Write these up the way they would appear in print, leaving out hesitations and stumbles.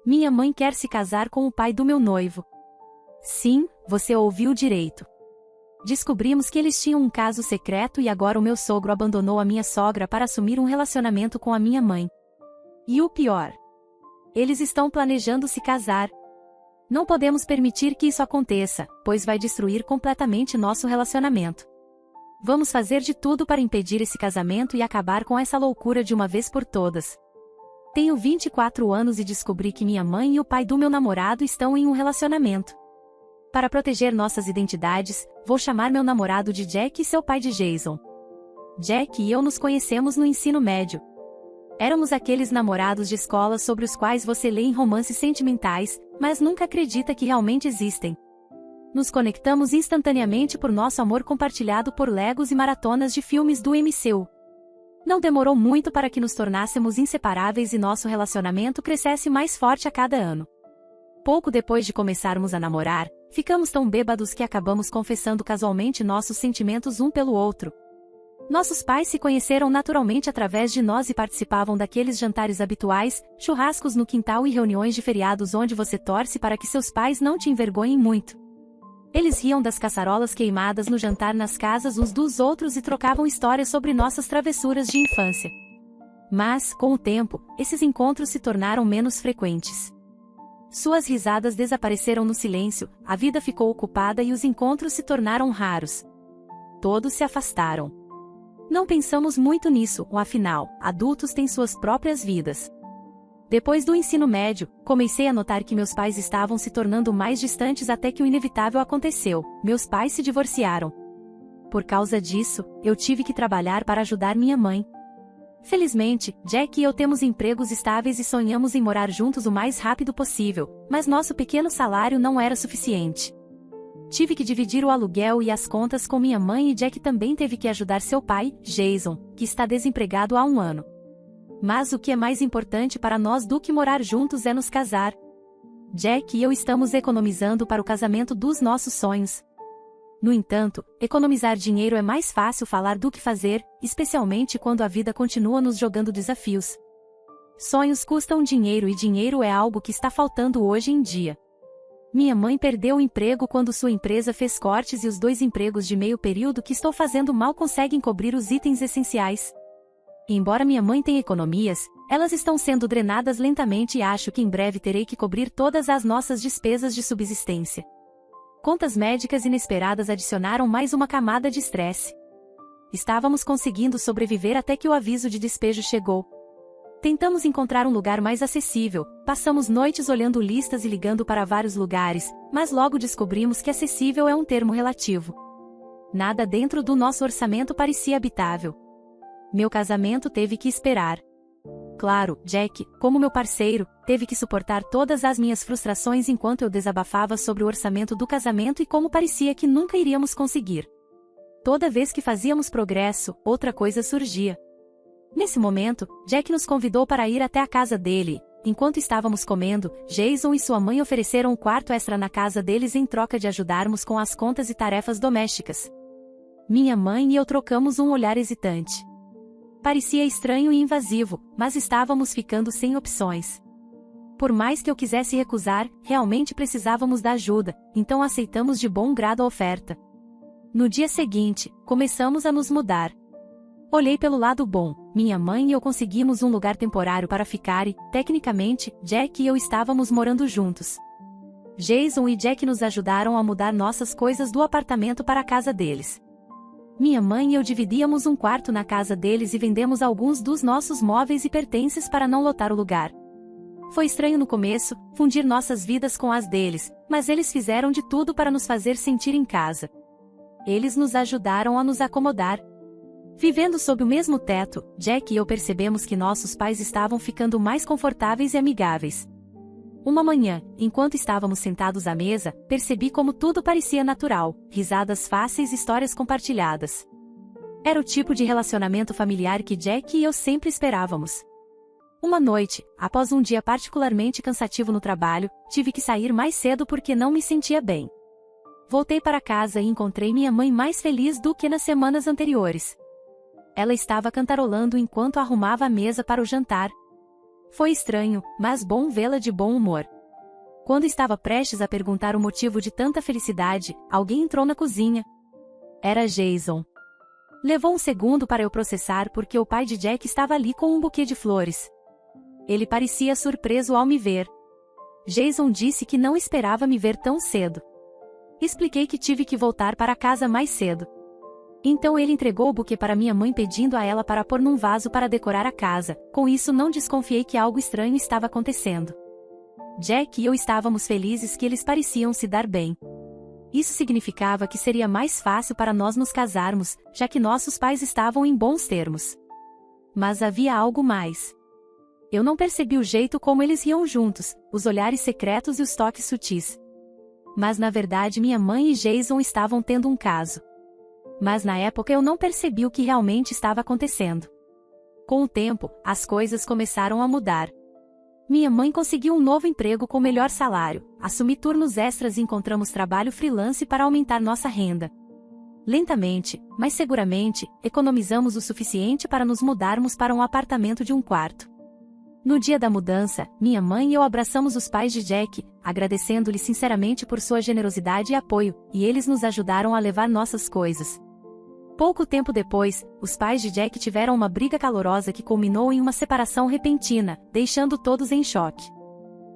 Minha mãe quer se casar com o pai do meu noivo. Sim, você ouviu direito. Descobrimos que eles tinham um caso secreto e agora o meu sogro abandonou a minha sogra para assumir um relacionamento com a minha mãe. E o pior: eles estão planejando se casar. Não podemos permitir que isso aconteça, pois vai destruir completamente nosso relacionamento. Vamos fazer de tudo para impedir esse casamento e acabar com essa loucura de uma vez por todas. Tenho 24 anos e descobri que minha mãe e o pai do meu namorado estão em um relacionamento. Para proteger nossas identidades, vou chamar meu namorado de Jack e seu pai de Jason. Jack e eu nos conhecemos no ensino médio. Éramos aqueles namorados de escola sobre os quais você lê em romances sentimentais, mas nunca acredita que realmente existem. Nos conectamos instantaneamente por nosso amor compartilhado por Legos e maratonas de filmes do MCU. Não demorou muito para que nos tornássemos inseparáveis e nosso relacionamento crescesse mais forte a cada ano. Pouco depois de começarmos a namorar, ficamos tão bêbados que acabamos confessando casualmente nossos sentimentos um pelo outro. Nossos pais se conheceram naturalmente através de nós e participavam daqueles jantares habituais, churrascos no quintal e reuniões de feriados onde você torce para que seus pais não te envergonhem muito. Eles riam das caçarolas queimadas no jantar nas casas uns dos outros e trocavam histórias sobre nossas travessuras de infância. Mas, com o tempo, esses encontros se tornaram menos frequentes. Suas risadas desapareceram no silêncio, a vida ficou ocupada e os encontros se tornaram raros. Todos se afastaram. Não pensamos muito nisso, afinal, adultos têm suas próprias vidas. Depois do ensino médio, comecei a notar que meus pais estavam se tornando mais distantes até que o inevitável aconteceu: meus pais se divorciaram. Por causa disso, eu tive que trabalhar para ajudar minha mãe. Felizmente, Jack e eu temos empregos estáveis e sonhamos em morar juntos o mais rápido possível, mas nosso pequeno salário não era suficiente. Tive que dividir o aluguel e as contas com minha mãe e Jack também teve que ajudar seu pai, Jason, que está desempregado há 1 ano. Mas o que é mais importante para nós do que morar juntos é nos casar. Jack e eu estamos economizando para o casamento dos nossos sonhos. No entanto, economizar dinheiro é mais fácil falar do que fazer, especialmente quando a vida continua nos jogando desafios. Sonhos custam dinheiro e dinheiro é algo que está faltando hoje em dia. Minha mãe perdeu o emprego quando sua empresa fez cortes e os 2 empregos de meio período que estou fazendo mal conseguem cobrir os itens essenciais. Embora minha mãe tenha economias, elas estão sendo drenadas lentamente e acho que em breve terei que cobrir todas as nossas despesas de subsistência. Contas médicas inesperadas adicionaram mais uma camada de estresse. Estávamos conseguindo sobreviver até que o aviso de despejo chegou. Tentamos encontrar um lugar mais acessível, passamos noites olhando listas e ligando para vários lugares, mas logo descobrimos que acessível é um termo relativo. Nada dentro do nosso orçamento parecia habitável. Meu casamento teve que esperar. Claro, Jack, como meu parceiro, teve que suportar todas as minhas frustrações enquanto eu desabafava sobre o orçamento do casamento e como parecia que nunca iríamos conseguir. Toda vez que fazíamos progresso, outra coisa surgia. Nesse momento, Jack nos convidou para ir até a casa dele. Enquanto estávamos comendo, Jason e sua mãe ofereceram um quarto extra na casa deles em troca de ajudarmos com as contas e tarefas domésticas. Minha mãe e eu trocamos um olhar hesitante. Parecia estranho e invasivo, mas estávamos ficando sem opções. Por mais que eu quisesse recusar, realmente precisávamos da ajuda, então aceitamos de bom grado a oferta. No dia seguinte, começamos a nos mudar. Olhei pelo lado bom, minha mãe e eu conseguimos um lugar temporário para ficar e, tecnicamente, Jack e eu estávamos morando juntos. Jason e Jack nos ajudaram a mudar nossas coisas do apartamento para a casa deles. Minha mãe e eu dividíamos um quarto na casa deles e vendemos alguns dos nossos móveis e pertences para não lotar o lugar. Foi estranho no começo, fundir nossas vidas com as deles, mas eles fizeram de tudo para nos fazer sentir em casa. Eles nos ajudaram a nos acomodar. Vivendo sob o mesmo teto, Jack e eu percebemos que nossos pais estavam ficando mais confortáveis e amigáveis. Uma manhã, enquanto estávamos sentados à mesa, percebi como tudo parecia natural, risadas fáceis e histórias compartilhadas. Era o tipo de relacionamento familiar que Jack e eu sempre esperávamos. Uma noite, após um dia particularmente cansativo no trabalho, tive que sair mais cedo porque não me sentia bem. Voltei para casa e encontrei minha mãe mais feliz do que nas semanas anteriores. Ela estava cantarolando enquanto arrumava a mesa para o jantar. Foi estranho, mas bom vê-la de bom humor. Quando estava prestes a perguntar o motivo de tanta felicidade, alguém entrou na cozinha. Era Jason. Levou um segundo para eu processar porque o pai de Jack estava ali com um buquê de flores. Ele parecia surpreso ao me ver. Jason disse que não esperava me ver tão cedo. Expliquei que tive que voltar para casa mais cedo. Então ele entregou o buquê para minha mãe pedindo a ela para pôr num vaso para decorar a casa. Com isso não desconfiei que algo estranho estava acontecendo. Jack e eu estávamos felizes que eles pareciam se dar bem. Isso significava que seria mais fácil para nós nos casarmos, já que nossos pais estavam em bons termos. Mas havia algo mais. Eu não percebi o jeito como eles riam juntos, os olhares secretos e os toques sutis. Mas na verdade minha mãe e Jason estavam tendo um caso. Mas na época eu não percebi o que realmente estava acontecendo. Com o tempo, as coisas começaram a mudar. Minha mãe conseguiu um novo emprego com melhor salário, assumi turnos extras e encontramos trabalho freelance para aumentar nossa renda. Lentamente, mas seguramente, economizamos o suficiente para nos mudarmos para um apartamento de um quarto. No dia da mudança, minha mãe e eu abraçamos os pais de Jack, agradecendo-lhes sinceramente por sua generosidade e apoio, e eles nos ajudaram a levar nossas coisas. Pouco tempo depois, os pais de Jack tiveram uma briga calorosa que culminou em uma separação repentina, deixando todos em choque.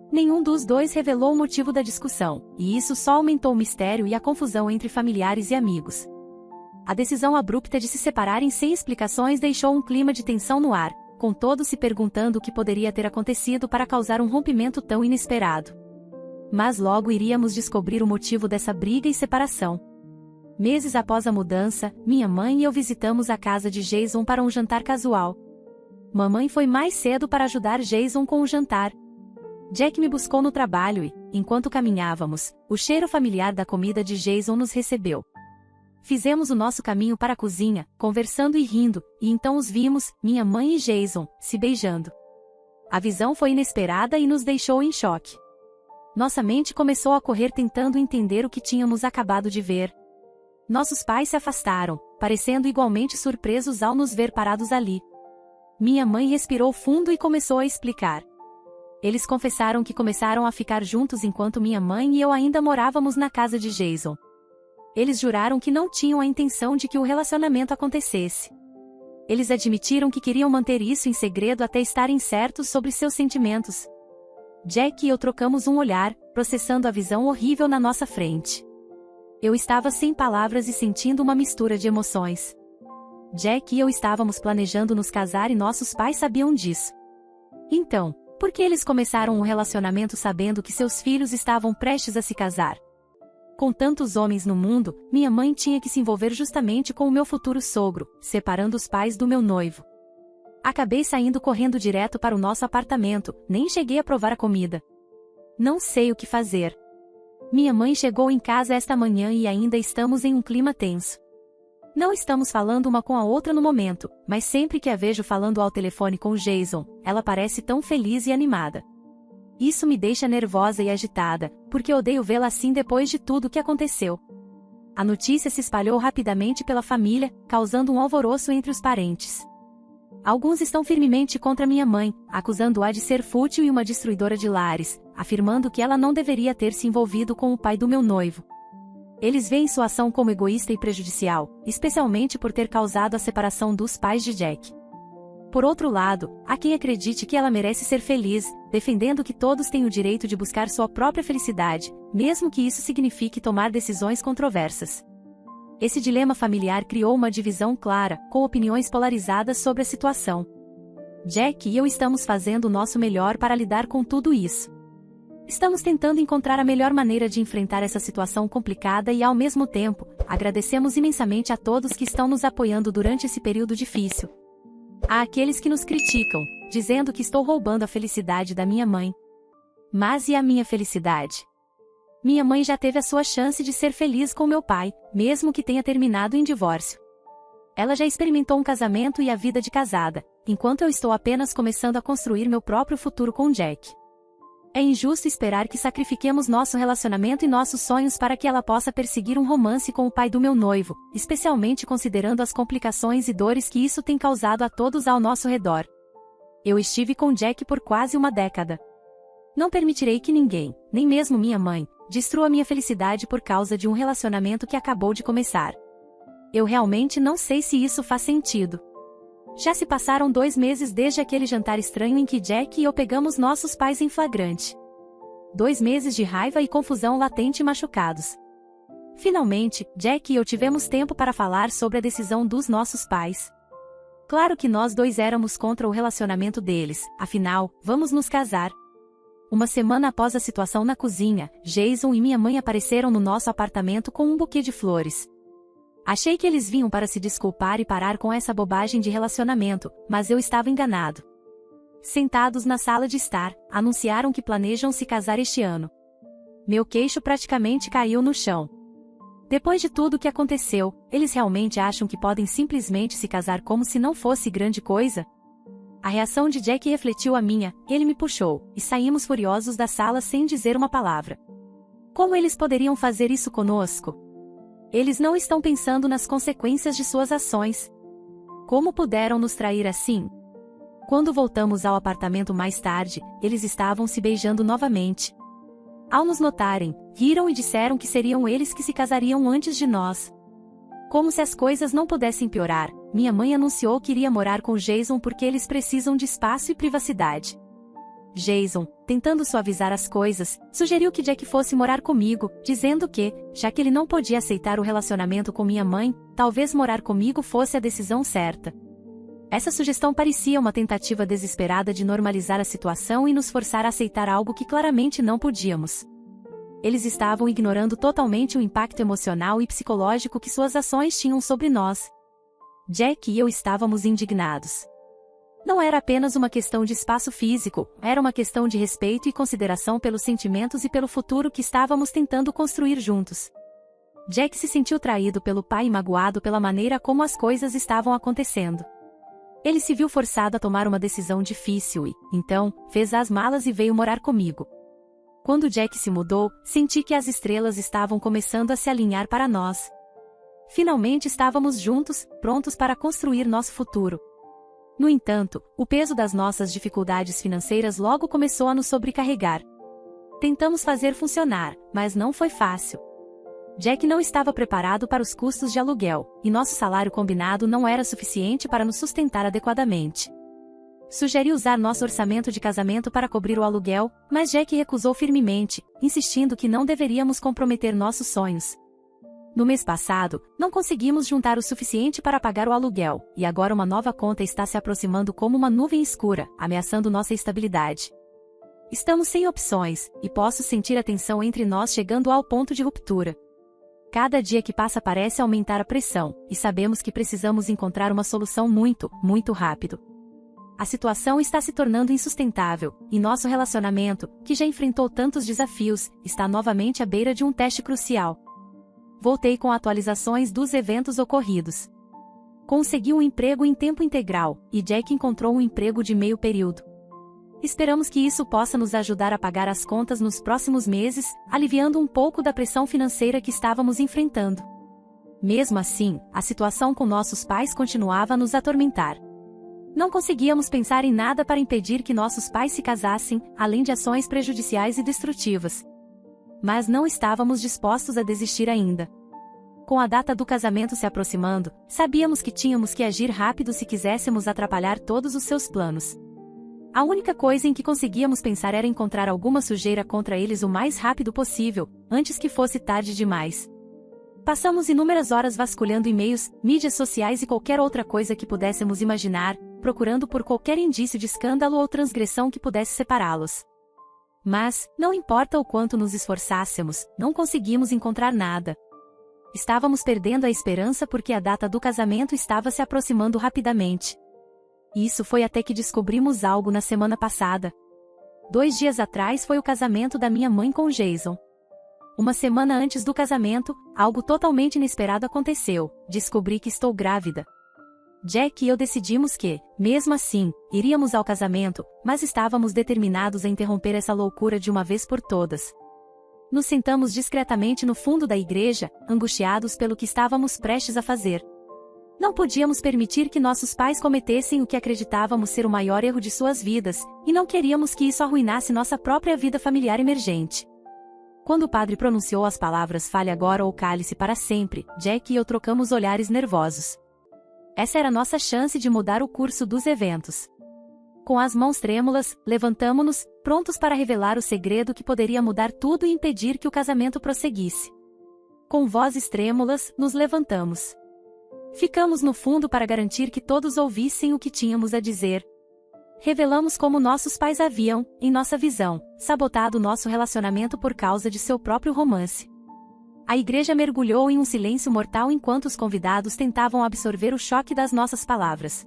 Nenhum dos dois revelou o motivo da discussão, e isso só aumentou o mistério e a confusão entre familiares e amigos. A decisão abrupta de se separarem sem explicações deixou um clima de tensão no ar, com todos se perguntando o que poderia ter acontecido para causar um rompimento tão inesperado. Mas logo iríamos descobrir o motivo dessa briga e separação. Meses após a mudança, minha mãe e eu visitamos a casa de Jason para um jantar casual. Mamãe foi mais cedo para ajudar Jason com o jantar. Jack me buscou no trabalho e, enquanto caminhávamos, o cheiro familiar da comida de Jason nos recebeu. Fizemos o nosso caminho para a cozinha, conversando e rindo, e então os vimos, minha mãe e Jason, se beijando. A visão foi inesperada e nos deixou em choque. Nossa mente começou a correr tentando entender o que tínhamos acabado de ver. Nossos pais se afastaram, parecendo igualmente surpresos ao nos ver parados ali. Minha mãe respirou fundo e começou a explicar. Eles confessaram que começaram a ficar juntos enquanto minha mãe e eu ainda morávamos na casa de Jason. Eles juraram que não tinham a intenção de que o relacionamento acontecesse. Eles admitiram que queriam manter isso em segredo até estarem certos sobre seus sentimentos. Jack e eu trocamos um olhar, processando a visão horrível na nossa frente. Eu estava sem palavras e sentindo uma mistura de emoções. Jack e eu estávamos planejando nos casar e nossos pais sabiam disso. Então, por que eles começaram um relacionamento sabendo que seus filhos estavam prestes a se casar? Com tantos homens no mundo, minha mãe tinha que se envolver justamente com o meu futuro sogro, separando os pais do meu noivo. Acabei saindo correndo direto para o nosso apartamento, nem cheguei a provar a comida. Não sei o que fazer. Minha mãe chegou em casa esta manhã e ainda estamos em um clima tenso. Não estamos falando uma com a outra no momento, mas sempre que a vejo falando ao telefone com Jason, ela parece tão feliz e animada. Isso me deixa nervosa e agitada, porque odeio vê-la assim depois de tudo o que aconteceu. A notícia se espalhou rapidamente pela família, causando um alvoroço entre os parentes. Alguns estão firmemente contra minha mãe, acusando-a de ser fútil e uma destruidora de lares, afirmando que ela não deveria ter se envolvido com o pai do meu noivo. Eles veem sua ação como egoísta e prejudicial, especialmente por ter causado a separação dos pais de Jack. Por outro lado, há quem acredite que ela merece ser feliz, defendendo que todos têm o direito de buscar sua própria felicidade, mesmo que isso signifique tomar decisões controversas. Esse dilema familiar criou uma divisão clara, com opiniões polarizadas sobre a situação. Jack e eu estamos fazendo o nosso melhor para lidar com tudo isso. Estamos tentando encontrar a melhor maneira de enfrentar essa situação complicada e, ao mesmo tempo, agradecemos imensamente a todos que estão nos apoiando durante esse período difícil. Há aqueles que nos criticam, dizendo que estou roubando a felicidade da minha mãe. Mas e a minha felicidade? Minha mãe já teve a sua chance de ser feliz com meu pai, mesmo que tenha terminado em divórcio. Ela já experimentou um casamento e a vida de casada, enquanto eu estou apenas começando a construir meu próprio futuro com Jack. É injusto esperar que sacrifiquemos nosso relacionamento e nossos sonhos para que ela possa perseguir um romance com o pai do meu noivo, especialmente considerando as complicações e dores que isso tem causado a todos ao nosso redor. Eu estive com Jack por quase uma década. Não permitirei que ninguém, nem mesmo minha mãe, destrua minha felicidade por causa de um relacionamento que acabou de começar. Eu realmente não sei se isso faz sentido. Já se passaram 2 meses desde aquele jantar estranho em que Jack e eu pegamos nossos pais em flagrante. 2 meses de raiva e confusão latente e machucados. Finalmente, Jack e eu tivemos tempo para falar sobre a decisão dos nossos pais. Claro que nós dois éramos contra o relacionamento deles, afinal, vamos nos casar. Uma semana após a situação na cozinha, Jason e minha mãe apareceram no nosso apartamento com um buquê de flores. Achei que eles vinham para se desculpar e parar com essa bobagem de relacionamento, mas eu estava enganado. Sentados na sala de estar, anunciaram que planejam se casar este ano. Meu queixo praticamente caiu no chão. Depois de tudo o que aconteceu, eles realmente acham que podem simplesmente se casar como se não fosse grande coisa? A reação de Jack refletiu a minha, ele me puxou, e saímos furiosos da sala sem dizer uma palavra. Como eles poderiam fazer isso conosco? Eles não estão pensando nas consequências de suas ações. Como puderam nos trair assim? Quando voltamos ao apartamento mais tarde, eles estavam se beijando novamente. Ao nos notarem, riram e disseram que seriam eles que se casariam antes de nós. Como se as coisas não pudessem piorar, minha mãe anunciou que iria morar com Jason porque eles precisam de espaço e privacidade. Jason, tentando suavizar as coisas, sugeriu que Jack fosse morar comigo, dizendo que, já que ele não podia aceitar o relacionamento com minha mãe, talvez morar comigo fosse a decisão certa. Essa sugestão parecia uma tentativa desesperada de normalizar a situação e nos forçar a aceitar algo que claramente não podíamos. Eles estavam ignorando totalmente o impacto emocional e psicológico que suas ações tinham sobre nós. Jack e eu estávamos indignados. Não era apenas uma questão de espaço físico, era uma questão de respeito e consideração pelos sentimentos e pelo futuro que estávamos tentando construir juntos. Jack se sentiu traído pelo pai e magoado pela maneira como as coisas estavam acontecendo. Ele se viu forçado a tomar uma decisão difícil e, então, fez as malas e veio morar comigo. Quando Jack se mudou, senti que as estrelas estavam começando a se alinhar para nós. Finalmente estávamos juntos, prontos para construir nosso futuro. No entanto, o peso das nossas dificuldades financeiras logo começou a nos sobrecarregar. Tentamos fazer funcionar, mas não foi fácil. Jack não estava preparado para os custos de aluguel, e nosso salário combinado não era suficiente para nos sustentar adequadamente. Sugeri usar nosso orçamento de casamento para cobrir o aluguel, mas Jack recusou firmemente, insistindo que não deveríamos comprometer nossos sonhos. No mês passado, não conseguimos juntar o suficiente para pagar o aluguel, e agora uma nova conta está se aproximando como uma nuvem escura, ameaçando nossa estabilidade. Estamos sem opções, e posso sentir a tensão entre nós chegando ao ponto de ruptura. Cada dia que passa parece aumentar a pressão, e sabemos que precisamos encontrar uma solução muito rápido. A situação está se tornando insustentável, e nosso relacionamento, que já enfrentou tantos desafios, está novamente à beira de um teste crucial. Voltei com atualizações dos eventos ocorridos. Consegui um emprego em tempo integral, e Jack encontrou um emprego de meio período. Esperamos que isso possa nos ajudar a pagar as contas nos próximos meses, aliviando um pouco da pressão financeira que estávamos enfrentando. Mesmo assim, a situação com nossos pais continuava a nos atormentar. Não conseguíamos pensar em nada para impedir que nossos pais se casassem, além de ações prejudiciais e destrutivas. Mas não estávamos dispostos a desistir ainda. Com a data do casamento se aproximando, sabíamos que tínhamos que agir rápido se quiséssemos atrapalhar todos os seus planos. A única coisa em que conseguíamos pensar era encontrar alguma sujeira contra eles o mais rápido possível, antes que fosse tarde demais. Passamos inúmeras horas vasculhando e-mails, mídias sociais e qualquer outra coisa que pudéssemos imaginar, procurando por qualquer indício de escândalo ou transgressão que pudesse separá-los. Mas, não importa o quanto nos esforçássemos, não conseguimos encontrar nada. Estávamos perdendo a esperança porque a data do casamento estava se aproximando rapidamente. Isso foi até que descobrimos algo na semana passada. 2 dias atrás foi o casamento da minha mãe com Jason. Uma semana antes do casamento, algo totalmente inesperado aconteceu. Descobri que estou grávida. Jack e eu decidimos que, mesmo assim, iríamos ao casamento, mas estávamos determinados a interromper essa loucura de uma vez por todas. Nos sentamos discretamente no fundo da igreja, angustiados pelo que estávamos prestes a fazer. Não podíamos permitir que nossos pais cometessem o que acreditávamos ser o maior erro de suas vidas, e não queríamos que isso arruinasse nossa própria vida familiar emergente. Quando o padre pronunciou as palavras "fale agora ou cale-se para sempre", Jack e eu trocamos olhares nervosos. Essa era nossa chance de mudar o curso dos eventos. Com as mãos trêmulas, levantamo-nos, prontos para revelar o segredo que poderia mudar tudo e impedir que o casamento prosseguisse. Com vozes trêmulas, nos levantamos. Ficamos no fundo para garantir que todos ouvissem o que tínhamos a dizer. Revelamos como nossos pais haviam, em nossa visão, sabotado nosso relacionamento por causa de seu próprio romance. A igreja mergulhou em um silêncio mortal enquanto os convidados tentavam absorver o choque das nossas palavras.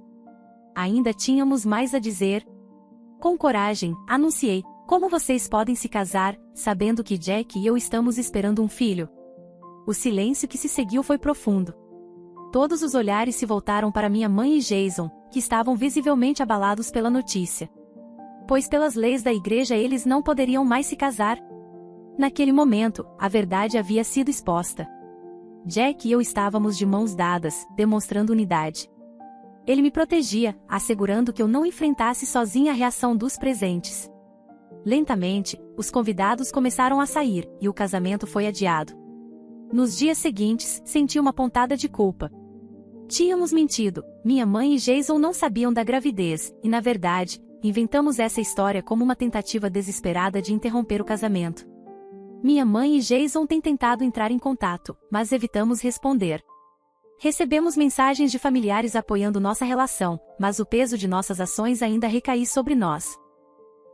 Ainda tínhamos mais a dizer. Com coragem, anunciei: como vocês podem se casar, sabendo que Jack e eu estamos esperando um filho? O silêncio que se seguiu foi profundo. Todos os olhares se voltaram para minha mãe e Jason, que estavam visivelmente abalados pela notícia. Pois pelas leis da igreja eles não poderiam mais se casar. Naquele momento, a verdade havia sido exposta. Jack e eu estávamos de mãos dadas, demonstrando unidade. Ele me protegia, assegurando que eu não enfrentasse sozinha a reação dos presentes. Lentamente, os convidados começaram a sair, e o casamento foi adiado. Nos dias seguintes, senti uma pontada de culpa. Tínhamos mentido, minha mãe e Jason não sabiam da gravidez, e na verdade, inventamos essa história como uma tentativa desesperada de interromper o casamento. Minha mãe e Jason têm tentado entrar em contato, mas evitamos responder. Recebemos mensagens de familiares apoiando nossa relação, mas o peso de nossas ações ainda recai sobre nós.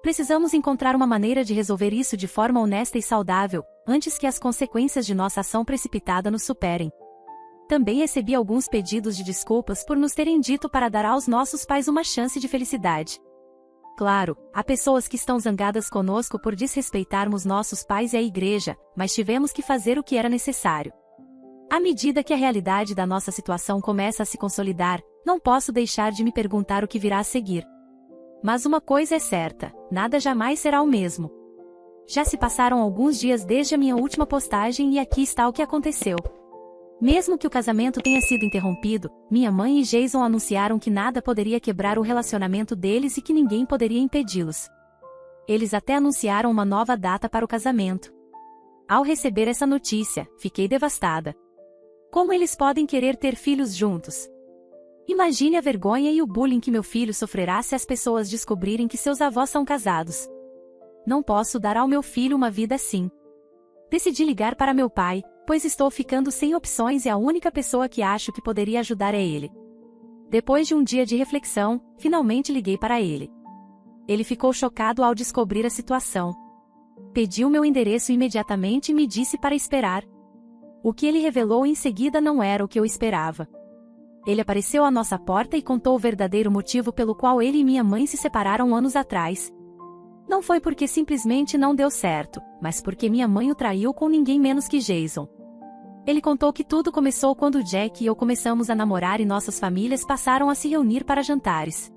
Precisamos encontrar uma maneira de resolver isso de forma honesta e saudável, antes que as consequências de nossa ação precipitada nos superem. Também recebi alguns pedidos de desculpas por nos terem dito para dar aos nossos pais uma chance de felicidade. Claro, há pessoas que estão zangadas conosco por desrespeitarmos nossos pais e a igreja, mas tivemos que fazer o que era necessário. À medida que a realidade da nossa situação começa a se consolidar, não posso deixar de me perguntar o que virá a seguir. Mas uma coisa é certa, nada jamais será o mesmo. Já se passaram alguns dias desde a minha última postagem e aqui está o que aconteceu. Mesmo que o casamento tenha sido interrompido, minha mãe e Jason anunciaram que nada poderia quebrar o relacionamento deles e que ninguém poderia impedi-los. Eles até anunciaram uma nova data para o casamento. Ao receber essa notícia, fiquei devastada. Como eles podem querer ter filhos juntos? Imagine a vergonha e o bullying que meu filho sofrerá se as pessoas descobrirem que seus avós são casados. Não posso dar ao meu filho uma vida assim. Decidi ligar para meu pai, pois estou ficando sem opções e a única pessoa que acho que poderia ajudar é ele. Depois de um dia de reflexão, finalmente liguei para ele. Ele ficou chocado ao descobrir a situação. Pediu meu endereço imediatamente e me disse para esperar. O que ele revelou em seguida não era o que eu esperava. Ele apareceu à nossa porta e contou o verdadeiro motivo pelo qual ele e minha mãe se separaram anos atrás. Não foi porque simplesmente não deu certo, mas porque minha mãe o traiu com ninguém menos que Jason. Ele contou que tudo começou quando Jack e eu começamos a namorar e nossas famílias passaram a se reunir para jantares.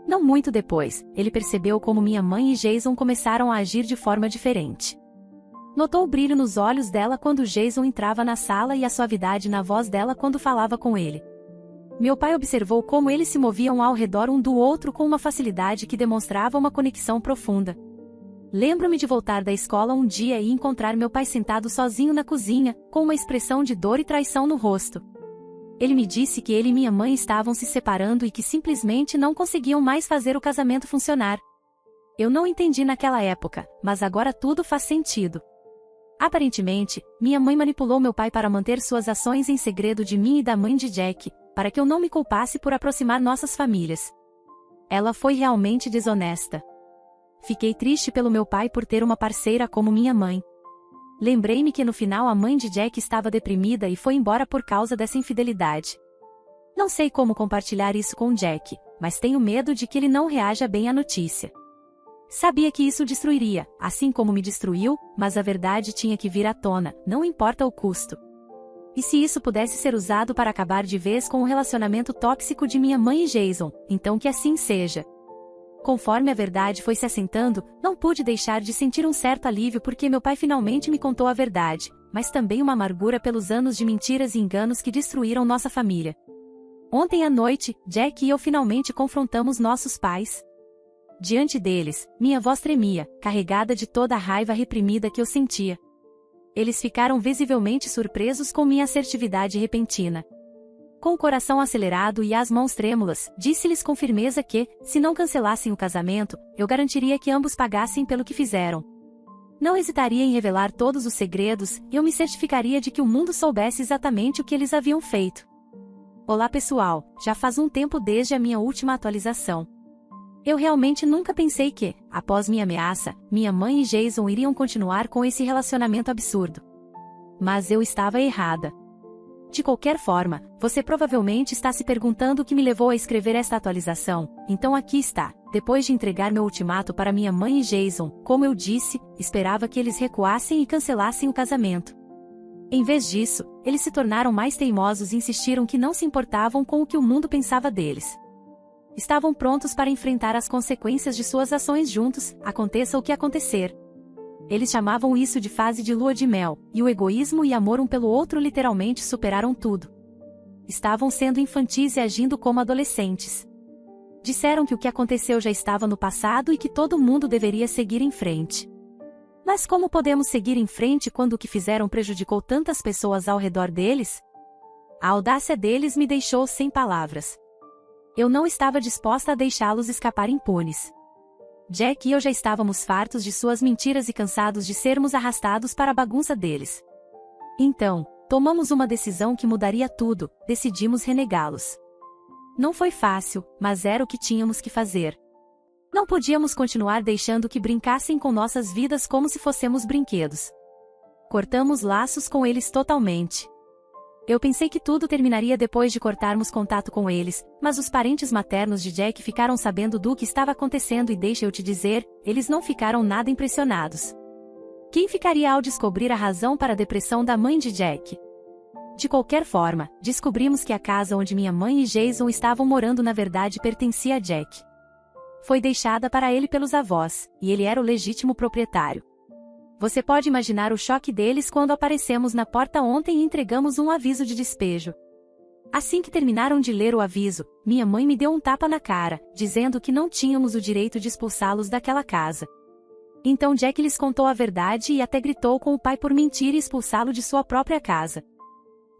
Não muito depois, ele percebeu como minha mãe e Jason começaram a agir de forma diferente. Notou o brilho nos olhos dela quando Jason entrava na sala e a suavidade na voz dela quando falava com ele. Meu pai observou como eles se moviam ao redor um do outro com uma facilidade que demonstrava uma conexão profunda. Lembro-me de voltar da escola um dia e encontrar meu pai sentado sozinho na cozinha, com uma expressão de dor e traição no rosto. Ele me disse que ele e minha mãe estavam se separando e que simplesmente não conseguiam mais fazer o casamento funcionar. Eu não entendi naquela época, mas agora tudo faz sentido. Aparentemente, minha mãe manipulou meu pai para manter suas ações em segredo de mim e da mãe de Jack, para que eu não me culpasse por aproximar nossas famílias. Ela foi realmente desonesta. Fiquei triste pelo meu pai por ter uma parceira como minha mãe. Lembrei-me que no final a mãe de Jack estava deprimida e foi embora por causa dessa infidelidade. Não sei como compartilhar isso com Jack, mas tenho medo de que ele não reaja bem à notícia. Sabia que isso destruiria, assim como me destruiu, mas a verdade tinha que vir à tona, não importa o custo. E se isso pudesse ser usado para acabar de vez com o relacionamento tóxico de minha mãe e Jason, então que assim seja. Conforme a verdade foi se assentando, não pude deixar de sentir um certo alívio porque meu pai finalmente me contou a verdade, mas também uma amargura pelos anos de mentiras e enganos que destruíram nossa família. Ontem à noite, Jack e eu finalmente confrontamos nossos pais. Diante deles, minha voz tremia, carregada de toda a raiva reprimida que eu sentia. Eles ficaram visivelmente surpresos com minha assertividade repentina. Com o coração acelerado e as mãos trêmulas, disse-lhes com firmeza que, se não cancelassem o casamento, eu garantiria que ambos pagassem pelo que fizeram. Não hesitaria em revelar todos os segredos, e eu me certificaria de que o mundo soubesse exatamente o que eles haviam feito. Olá pessoal, já faz um tempo desde a minha última atualização. Eu realmente nunca pensei que, após minha ameaça, minha mãe e Jason iriam continuar com esse relacionamento absurdo. Mas eu estava errada. De qualquer forma, você provavelmente está se perguntando o que me levou a escrever esta atualização, então aqui está. Depois de entregar meu ultimato para minha mãe e Jason, como eu disse, esperava que eles recuassem e cancelassem o casamento. Em vez disso, eles se tornaram mais teimosos e insistiram que não se importavam com o que o mundo pensava deles. Estavam prontos para enfrentar as consequências de suas ações juntos, aconteça o que acontecer. Eles chamavam isso de fase de lua de mel, e o egoísmo e amor um pelo outro literalmente superaram tudo. Estavam sendo infantis e agindo como adolescentes. Disseram que o que aconteceu já estava no passado e que todo mundo deveria seguir em frente. Mas como podemos seguir em frente quando o que fizeram prejudicou tantas pessoas ao redor deles? A audácia deles me deixou sem palavras. Eu não estava disposta a deixá-los escapar impunes. Jack e eu já estávamos fartos de suas mentiras e cansados de sermos arrastados para a bagunça deles. Então, tomamos uma decisão que mudaria tudo, decidimos renegá-los. Não foi fácil, mas era o que tínhamos que fazer. Não podíamos continuar deixando que brincassem com nossas vidas como se fôssemos brinquedos. Cortamos laços com eles totalmente. Eu pensei que tudo terminaria depois de cortarmos contato com eles, mas os parentes maternos de Jack ficaram sabendo do que estava acontecendo e deixa eu te dizer, eles não ficaram nada impressionados. Quem ficaria ao descobrir a razão para a depressão da mãe de Jack? De qualquer forma, descobrimos que a casa onde minha mãe e Jason estavam morando na verdade pertencia a Jack. Foi deixada para ele pelos avós, e ele era o legítimo proprietário. Você pode imaginar o choque deles quando aparecemos na porta ontem e entregamos um aviso de despejo. Assim que terminaram de ler o aviso, minha mãe me deu um tapa na cara, dizendo que não tínhamos o direito de expulsá-los daquela casa. Então Jack lhes contou a verdade e até gritou com o pai por mentir e expulsá-lo de sua própria casa.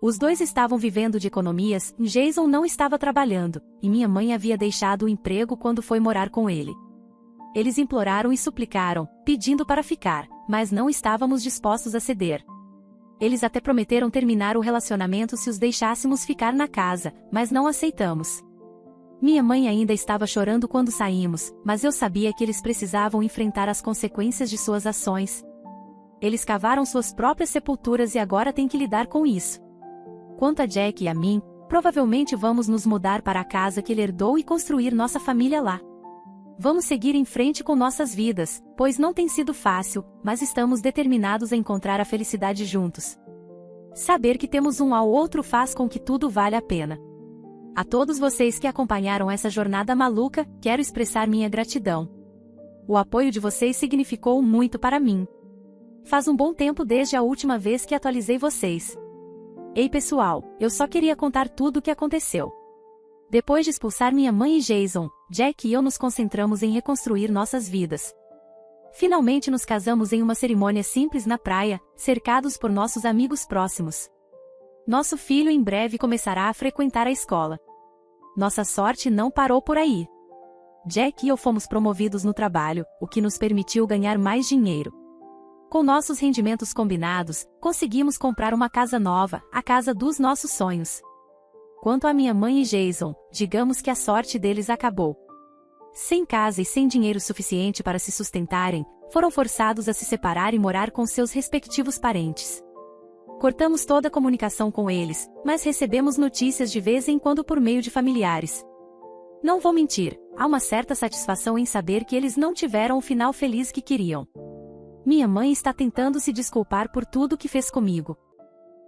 Os dois estavam vivendo de economias, e Jason não estava trabalhando, e minha mãe havia deixado o emprego quando foi morar com ele. Eles imploraram e suplicaram, pedindo para ficar, mas não estávamos dispostos a ceder. Eles até prometeram terminar o relacionamento se os deixássemos ficar na casa, mas não aceitamos. Minha mãe ainda estava chorando quando saímos, mas eu sabia que eles precisavam enfrentar as consequências de suas ações. Eles cavaram suas próprias sepulturas e agora têm que lidar com isso. Quanto a Jack e a mim, provavelmente vamos nos mudar para a casa que ele herdou e construir nossa família lá. Vamos seguir em frente com nossas vidas, pois não tem sido fácil, mas estamos determinados a encontrar a felicidade juntos. Saber que temos um ao outro faz com que tudo vale a pena. A todos vocês que acompanharam essa jornada maluca, quero expressar minha gratidão. O apoio de vocês significou muito para mim. Faz um bom tempo desde a última vez que atualizei vocês. Ei pessoal, eu só queria contar tudo o que aconteceu. Depois de expulsar minha mãe e Jason, Jack e eu nos concentramos em reconstruir nossas vidas. Finalmente nos casamos em uma cerimônia simples na praia, cercados por nossos amigos próximos. Nosso filho em breve começará a frequentar a escola. Nossa sorte não parou por aí. Jack e eu fomos promovidos no trabalho, o que nos permitiu ganhar mais dinheiro. Com nossos rendimentos combinados, conseguimos comprar uma casa nova, a casa dos nossos sonhos. Quanto a minha mãe e Jason, digamos que a sorte deles acabou. Sem casa e sem dinheiro suficiente para se sustentarem, foram forçados a se separar e morar com seus respectivos parentes. Cortamos toda a comunicação com eles, mas recebemos notícias de vez em quando por meio de familiares. Não vou mentir, há uma certa satisfação em saber que eles não tiveram o final feliz que queriam. Minha mãe está tentando se desculpar por tudo que fez comigo.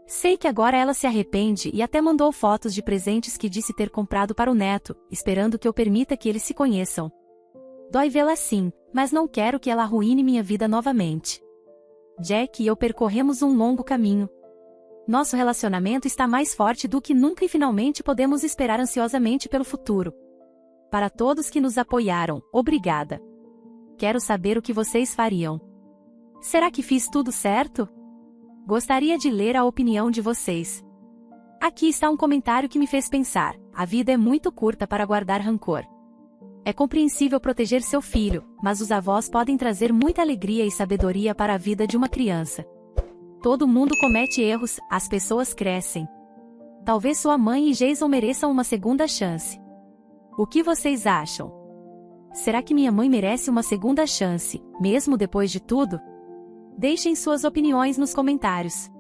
Sei que agora ela se arrepende e até mandou fotos de presentes que disse ter comprado para o neto, esperando que eu permita que eles se conheçam. Dói vê-la assim, mas não quero que ela arruine minha vida novamente. Jack e eu percorremos um longo caminho. Nosso relacionamento está mais forte do que nunca e finalmente podemos esperar ansiosamente pelo futuro. Para todos que nos apoiaram, obrigada. Quero saber o que vocês fariam. Será que fiz tudo certo? Gostaria de ler a opinião de vocês. Aqui está um comentário que me fez pensar: a vida é muito curta para guardar rancor. É compreensível proteger seu filho, mas os avós podem trazer muita alegria e sabedoria para a vida de uma criança. Todo mundo comete erros, as pessoas crescem. Talvez sua mãe e Jason mereçam uma segunda chance. O que vocês acham? Será que minha mãe merece uma segunda chance, mesmo depois de tudo? Deixem suas opiniões nos comentários.